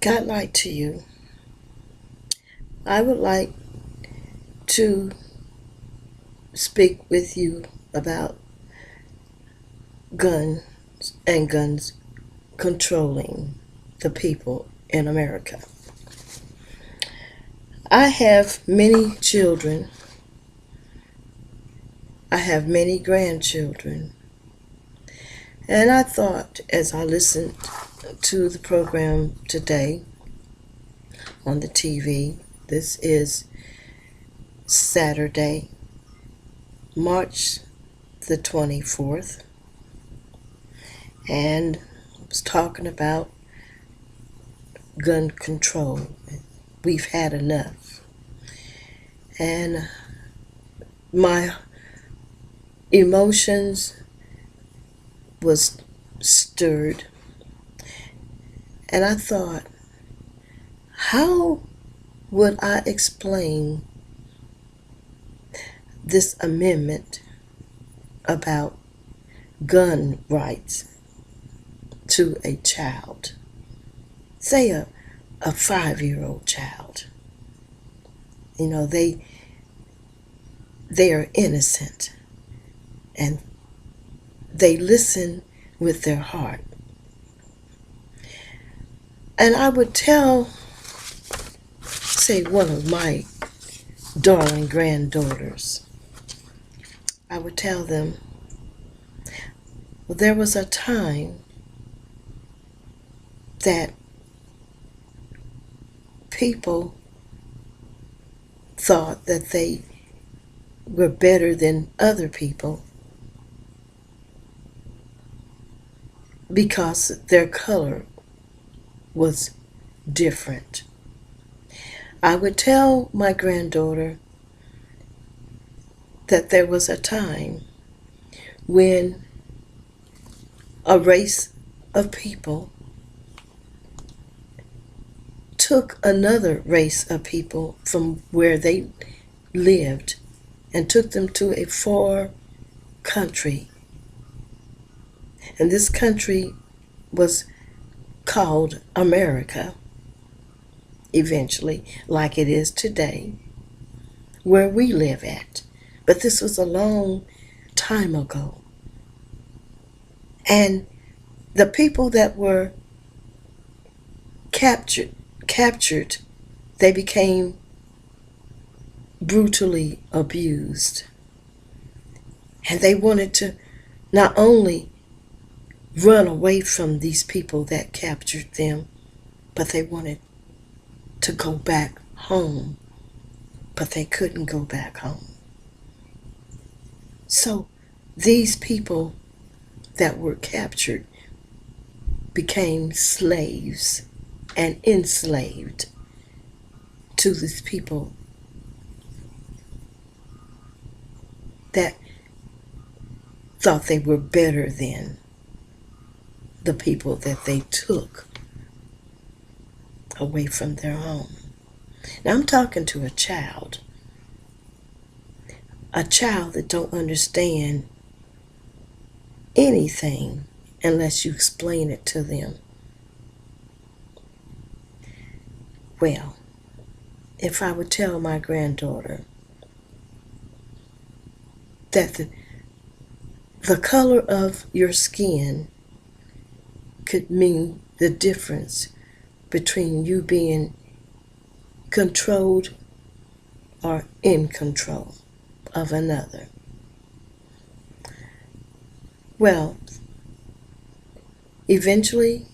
God light to you. I would like to speak with you about guns and guns controlling the people in America. I have many children. I have many grandchildren. And I thought as I listened to the program today on the TV, this is Saturday, March the 24th, and I was talking about gun control. We've had enough. And my emotions was stirred. And I thought, how would I explain this amendment about gun rights to a child? Say a 5-year-old child. You know, they are innocent and they listen with their heart. And I would tell, say, one of my darling granddaughters, I would tell them, well, there was a time that people thought that they were better than other people because their color was different. I would tell my granddaughter that there was a time when a race of people took another race of people from where they lived and took them to a far country. And this country was called America, eventually, like it is today, where we live at. But this was a long time ago. And the people that were captured, they became brutally abused. And they wanted to not only run away from these people that captured them, but they wanted to go back home, but they couldn't go back home. So these people that were captured became slaves and enslaved to these people that thought they were better than the people that they took away from their home. Now I'm talking to a child that don't understand anything unless you explain it to them. Well, if I would tell my granddaughter that the color of your skin could mean the difference between you being controlled or in control of another. Well, eventually,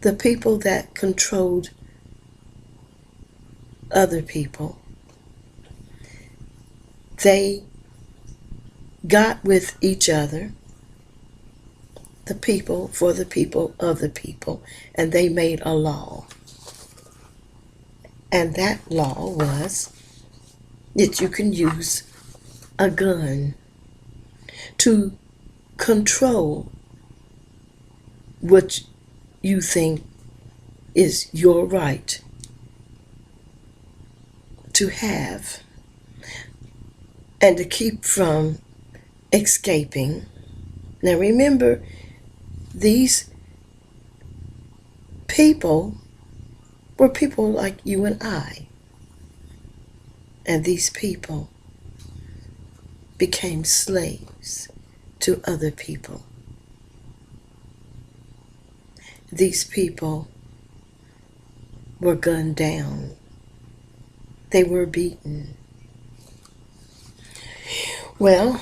the people that controlled other people, they got with each other, the people for the people of the people, and they made a law. And that law was that you can use a gun to control what you think is your right to have and to keep from escaping. Now remember, these people were people like you and I. And these people became slaves to other people. These people were gunned down. They were beaten. Well,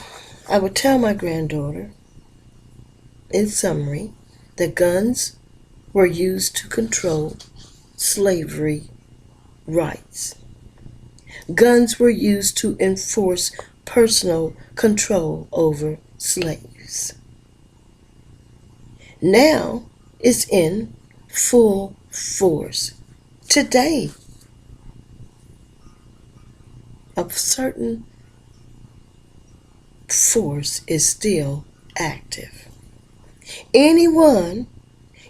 I would tell my granddaughter, in summary, that guns were used to control slavery rights. Guns were used to enforce personal control over slaves. Now it's in full force. Today, a certain force is still active. Anyone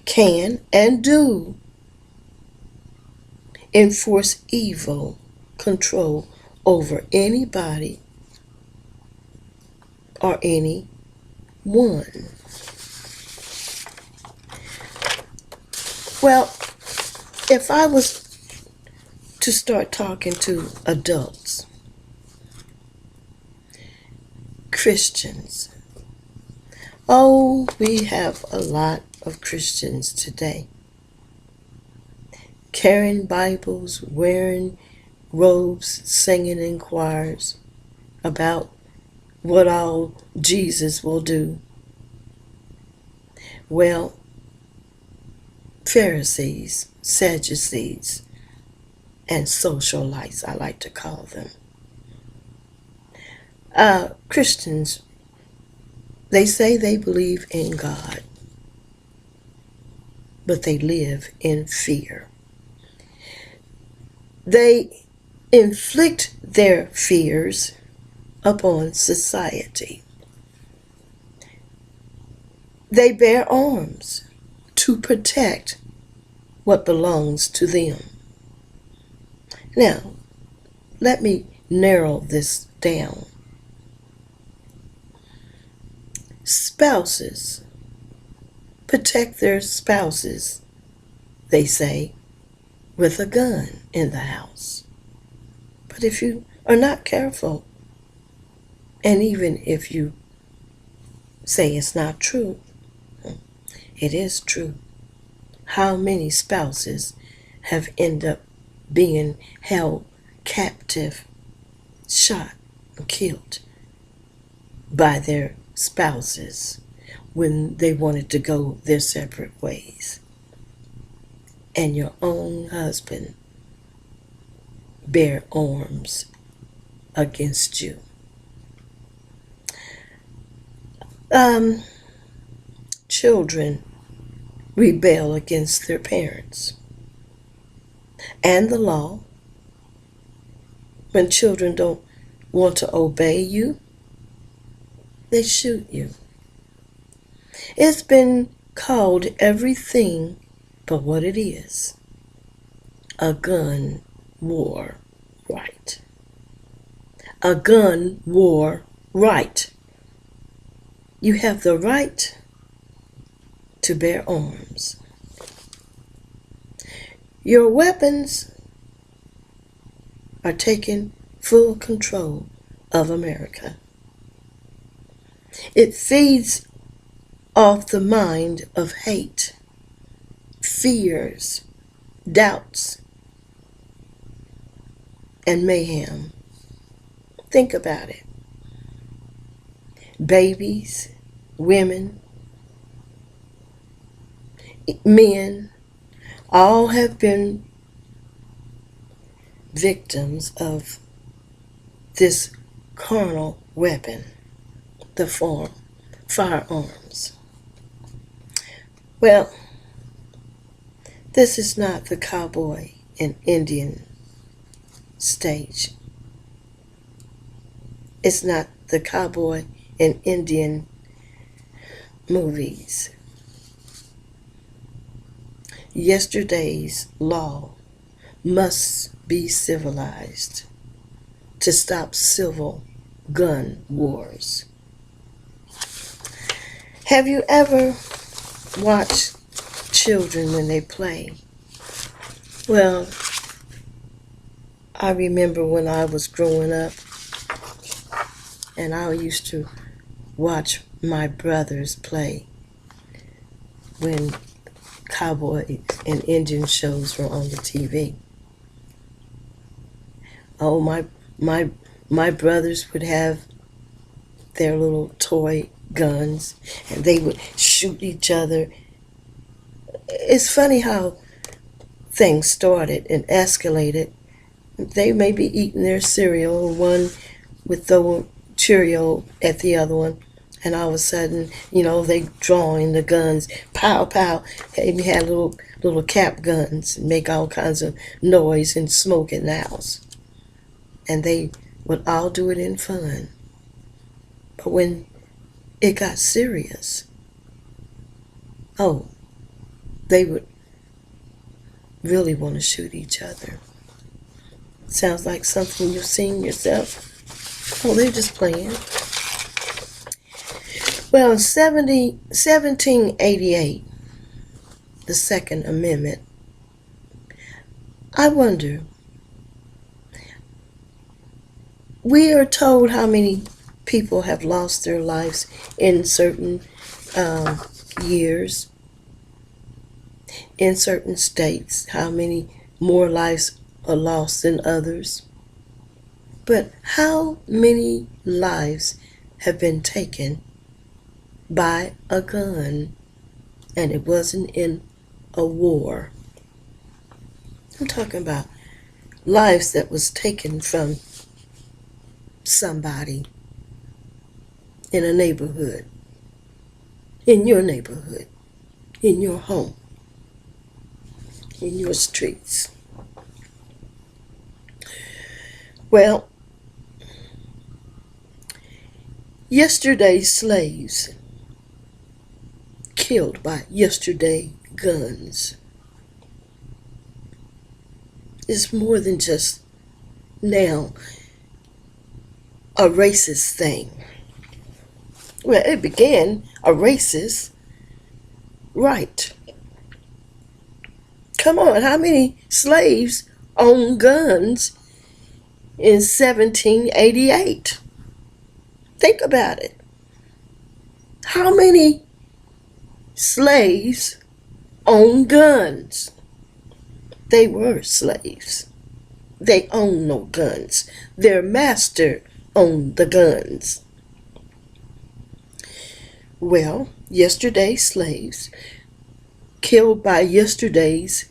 can and do enforce evil control over anybody or anyone. Well, if I was to start talking to adults, Christians, oh, we have a lot of Christians today, carrying Bibles, wearing robes, singing in choirs about what all Jesus will do. Well, Pharisees, Sadducees, and socialites, I like to call them. Christians, they say they believe in God, but they live in fear. They inflict their fears upon society. They bear arms to protect what belongs to them. Now, let me narrow this down. Spouses protect their spouses, they say, with a gun in the house. But if you are not careful, and even if you say it's not true, it is true. How many spouses have ended up being held captive, shot, and killed by their spouses when they wanted to go their separate ways? And your own husband bear arms against you. Children rebel against their parents and the law. When children don't want to obey you, they shoot you. It's been called everything but what it is: a gun war right. A gun war right. You have the right to bear arms. Your weapons are taking full control of America. It feeds off the mind of hate, fears, doubts, and mayhem. Think about it. Babies, women, men, all have been victims of this carnal weapon, the firearms. Well, this is not the cowboy and Indian stage. It's not the cowboy and Indian movies. Yesterday's law must be civilized to stop civil gun wars. Have you ever watched children when they play. Well, I remember when I was growing up and I used to watch my brothers play when cowboy and Indian shows were on the TV. Oh, my brothers would have their little toy guns and they would shoot each other. It's funny how things started and escalated. They may be eating their cereal, one with the Cheerio at the other one, and all of a sudden, they drawing the guns, pow, pow. They had little cap guns and make all kinds of noise and smoke in the house. And they would all do it in fun. But when it got serious, they would really want to shoot each other. Sounds like something you've seen yourself. Oh, they're just playing. Well, in 1788, the Second Amendment, I wonder, we are told how many people have lost their lives in certain years, in certain states, how many more lives are lost than others. But how many lives have been taken by a gun, and it wasn't in a war? I'm talking about lives that was taken from somebody in a neighborhood, in your neighborhood, in your home, in your streets. Well, yesterday's slaves killed by yesterday guns is more than just now a racist thing. Well, it began a racist right. Come on, how many slaves owned guns in 1788? Think about it. How many slaves owned guns? They were slaves. They owned no guns. Their master owned the guns. Well, yesterday's slaves killed by yesterday's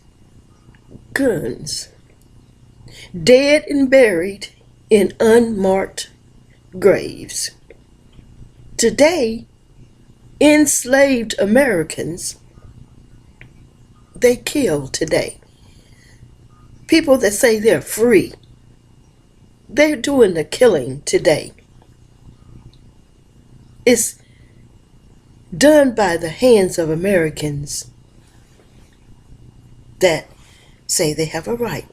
guns, dead and buried in unmarked graves. Today, enslaved Americans, they kill today. People that say they're free, they're doing the killing today. It's done by the hands of Americans that say they have a right.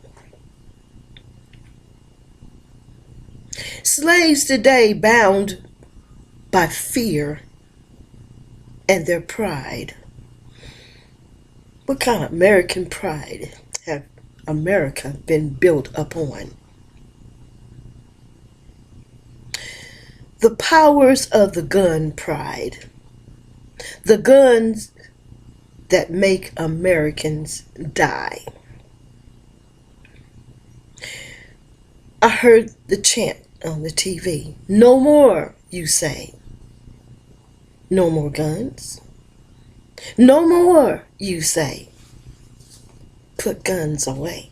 Slaves today bound by fear and their pride. What kind of American pride have America been built upon? The powers of the gun pride. The guns that make Americans die. I heard the chant on the TV. No more, you say. No more guns. No more, you say. Put guns away.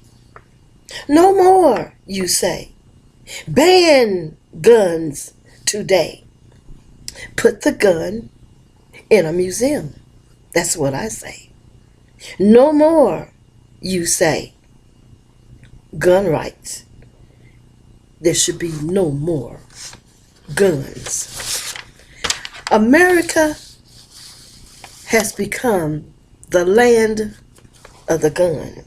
No more, you say. Ban guns today. Put the gun in a museum. That's what I say. No more, you say. Gun rights. There should be no more guns. America has become the land of the gun,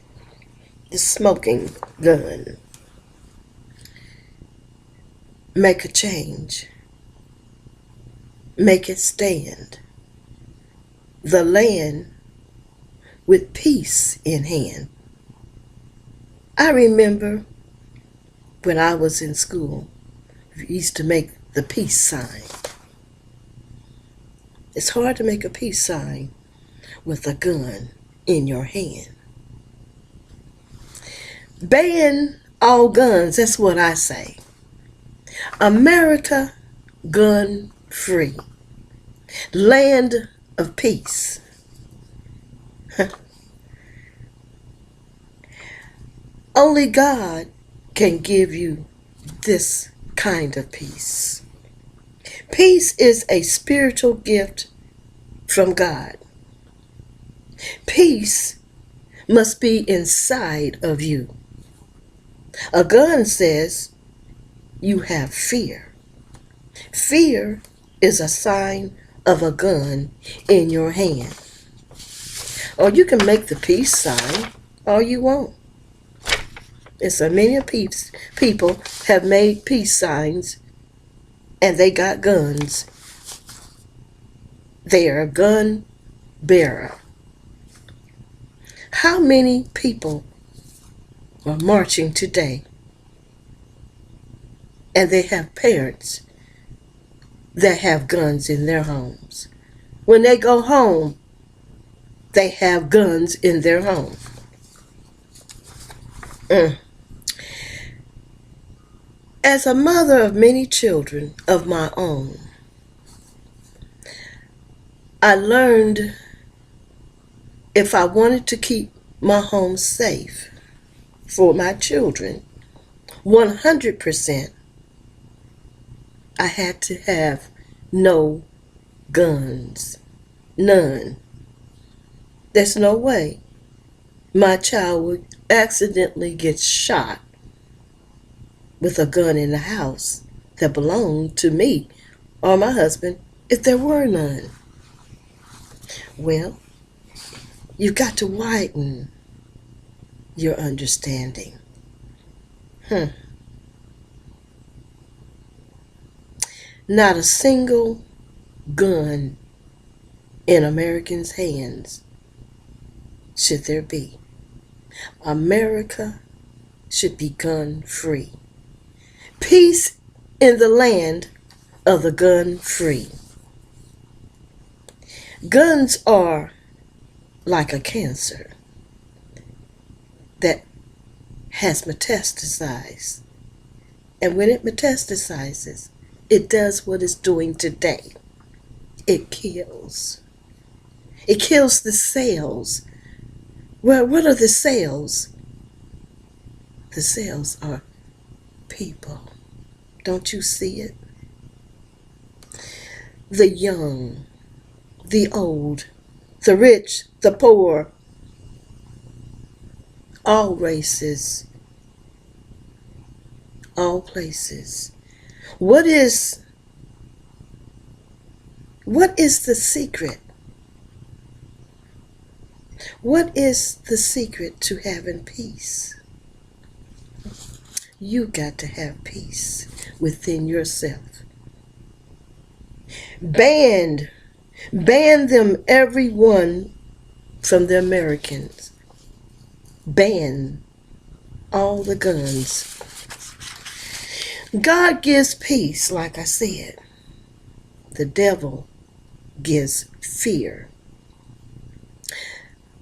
the smoking gun. Make a change. Make it stand. The land with peace in hand. I remember when I was in school, we used to make the peace sign. It's hard to make a peace sign with a gun in your hand. Ban all guns, that's what I say. America, gun free. Land of peace. Only God can give you this kind of peace. Peace is a spiritual gift from God. Peace must be inside of you. A gun says you have fear. Fear is a sign of a gun in your hand. Or you can make the peace sign all you want. And so many people have made peace signs and they got guns. They are a gun bearer. How many people are marching today and they have parents that have guns in their homes? When they go home, they have guns in their home. As a mother of many children of my own, I learned if I wanted to keep my home safe for my children, 100%, I had to have no guns. None. There's no way my child would accidentally get shot with a gun in the house that belonged to me or my husband if there were none. Well, you've got to widen your understanding. Not a single gun in Americans' hands should there be. America should be gun free. Peace in the land of the gun free. Guns are like a cancer that has metastasized. And when it metastasizes, it does what it's doing today. It kills. It kills the cells. Well, what are the cells? The cells are people. Don't you see it? The young, the old, the rich, the poor, all races, all places. What is the secret? What is the secret to having peace? You got to have peace within yourself. Ban them, everyone, from the Americans. Ban all the guns. God gives peace, like I said. The devil gives fear.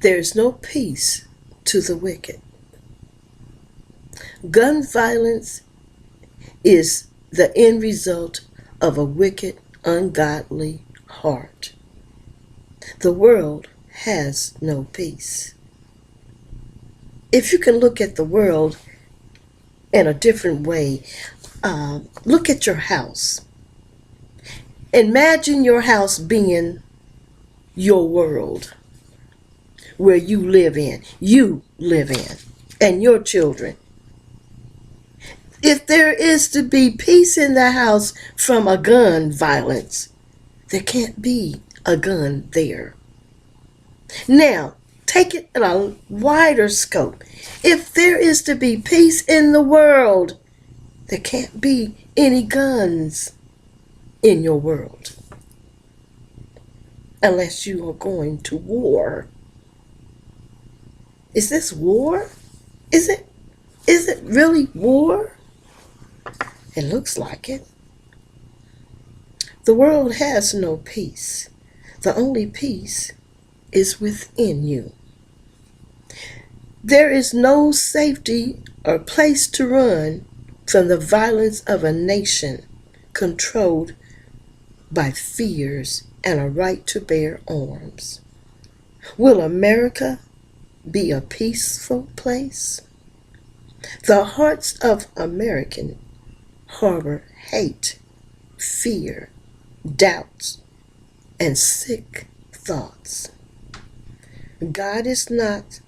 There's no peace to the wicked. Gun violence is the end result of a wicked, ungodly heart. The world has no peace. If you can look at the world in a different way, look at your house. Imagine your house being your world where you live in, and your children. If there is to be peace in the house from a gun violence, there can't be a gun there. Now, take it in a wider scope. If there is to be peace in the world, there can't be any guns in your world unless you are going to war. Is this war? Is it? Is it really war? It looks like it. The world has no peace. The only peace is within you. There is no safety or place to run from the violence of a nation controlled by fears and a right to bear arms. Will America be a peaceful place? The hearts of Americans harbor hate, fear, doubts, and sick thoughts. God is not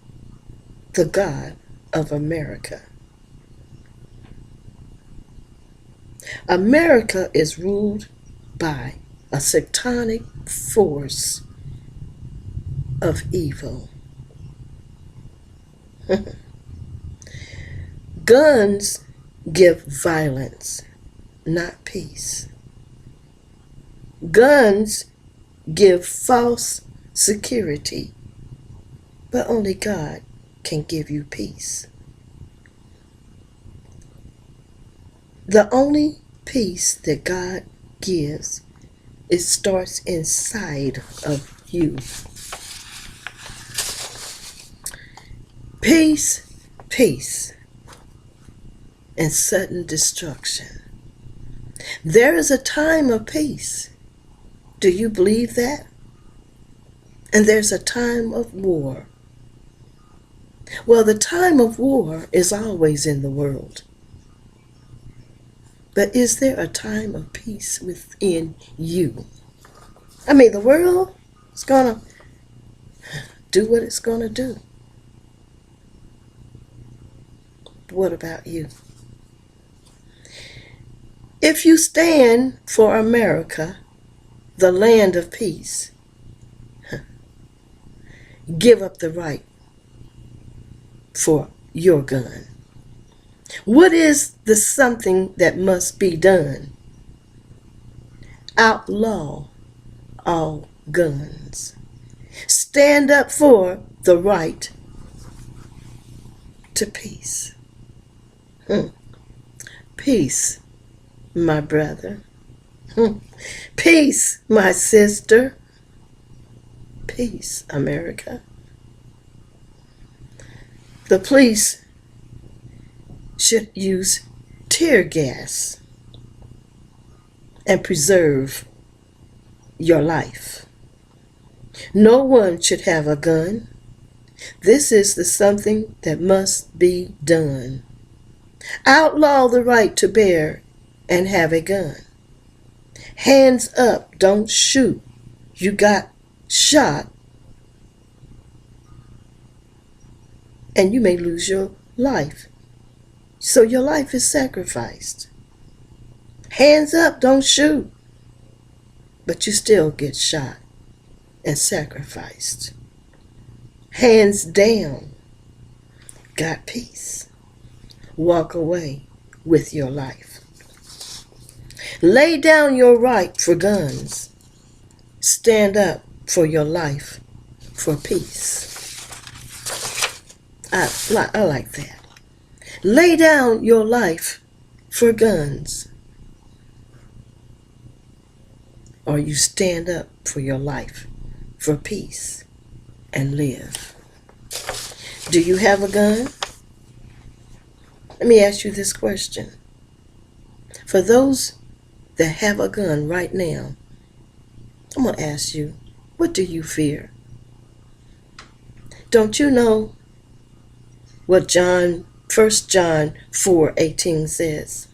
the God of America. America is ruled by a satanic force of evil. Guns give violence, not peace. Guns give false security, but only God can give you peace. The only peace that God gives, it starts inside of you. Peace, peace, and sudden destruction. There is a time of peace. Do you believe that? And there's a time of war. Well, the time of war is always in the world. But is there a time of peace within you? I mean, the world is going to do what it's going to do. What about you? If you stand for America, the land of peace, give up the right for your gun. What is the something that must be done? Outlaw all guns. Stand up for the right to peace. Peace, my brother. Peace, my sister. Peace, America. The police should use tear gas and preserve your life. No one should have a gun. This is the something that must be done. Outlaw the right to bear and have a gun. Hands up, don't shoot. You got shot and you may lose your life. So your life is sacrificed. Hands up, don't shoot. But you still get shot and sacrificed. Hands down, got peace. Walk away with your life. Lay down your right for guns. Stand up for your life for peace. I like that. Lay down your life for guns, or you stand up for your life for peace and live. Do you have a gun? Let me ask you this question. For those that have a gun right now, I'm going to ask you, what do you fear? Don't you know what 1 John 4:18 says?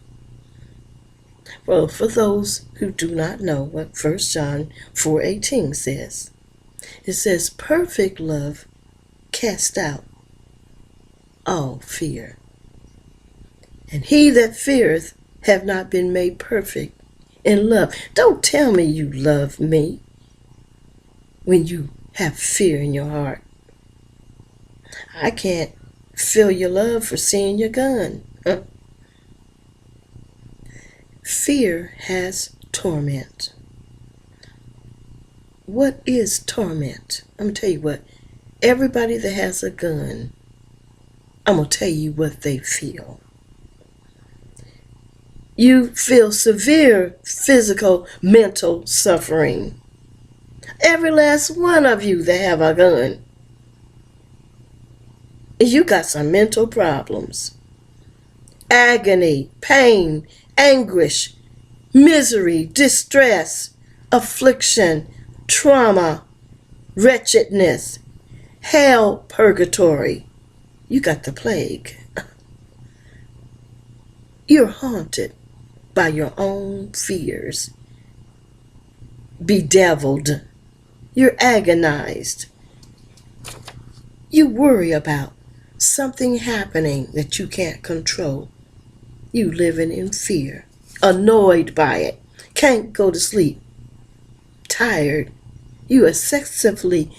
Well, for those who do not know what 1 John 4:18 says, it says, perfect love casts out all fear. And he that feareth have not been made perfect in love. Don't tell me you love me when you have fear in your heart. I can't feel your love for seeing your gun. Fear has torment. What is torment? I'm going to tell you what. Everybody that has a gun I'm going to tell you what they feel. You feel severe physical, mental suffering. Every last one of you that have a gun, you got some mental problems. Agony, pain, anguish, misery, distress, affliction, trauma, wretchedness, hell, purgatory. You got the plague. You're haunted by your own fears. Bedeviled. You're agonized. You worry about something happening that you can't control. You living in fear, annoyed by it, can't go to sleep, tired. You excessively,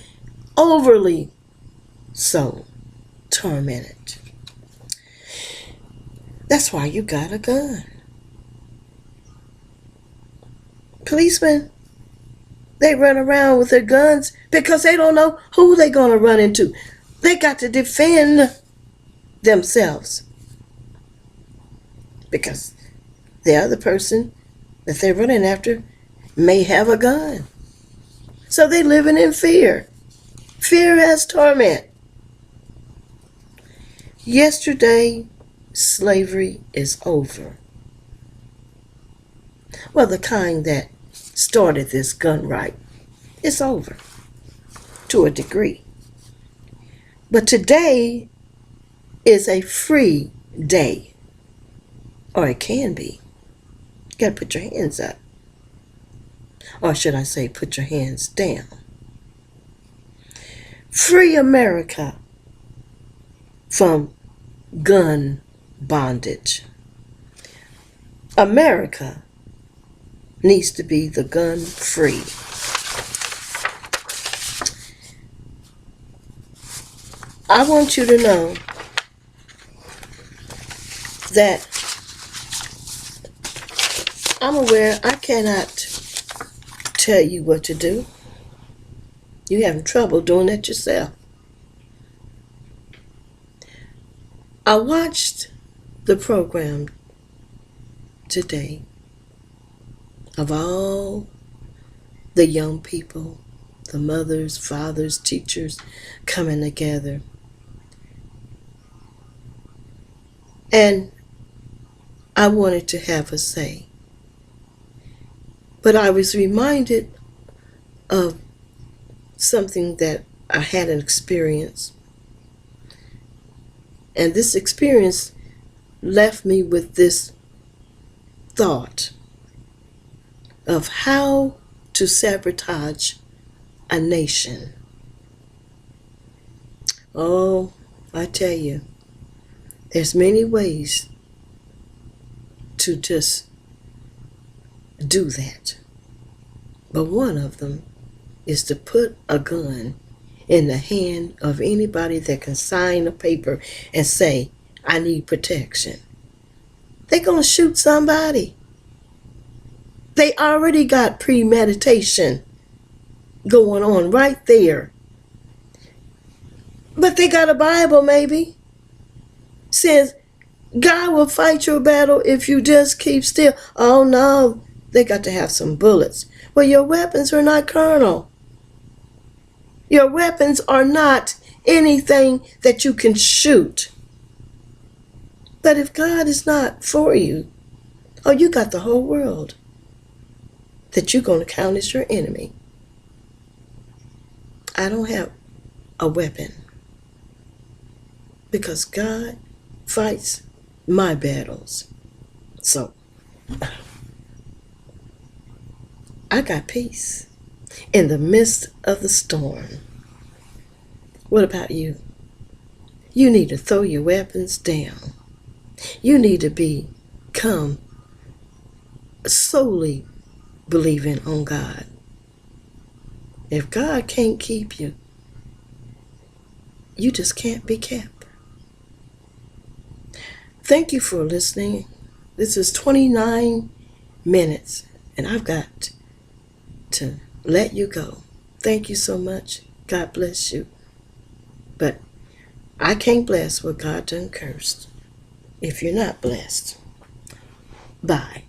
overly so tormented. That's why you got a gun. Policemen, they run around with their guns because they don't know who they're going to run into. They got to defend themselves because the other person that they're running after may have a gun. So they're living in fear. Fear has torment. Yesterday, slavery is over. Well, the kind that started this gun right is over to a degree. But today is a free day, or it can be. You got to put your hands up. Or should I say, put your hands down. Free America from gun bondage. America needs to be the gun free. I want you to know that I'm aware I cannot tell you what to do. You're having trouble doing that yourself. I watched the program today of all the young people, the mothers, fathers, teachers coming together. And I wanted to have a say. But I was reminded of something that I had an experience. And this experience left me with this thought of how to sabotage a nation. Oh, I tell you, there's many ways to just do that. But one of them is to put a gun in the hand of anybody that can sign a paper and say, I need protection. They're going to shoot somebody. They already got premeditation going on right there. But they got a Bible maybe. Says, God will fight your battle if you just keep still. Oh no, they got to have some bullets. Well, your weapons are not carnal. Your weapons are not anything that you can shoot. But if God is not for you, oh, you got the whole world that you're going to count as your enemy. I don't have a weapon because God fights my battles. So, I got peace in the midst of the storm. What about you? You need to throw your weapons down. You need to become solely believing on God. If God can't keep you, you just can't be kept. Thank you for listening. This is 29 minutes, and I've got to let you go. Thank you so much. God bless you. But I can't bless what God done cursed if you're not blessed. Bye.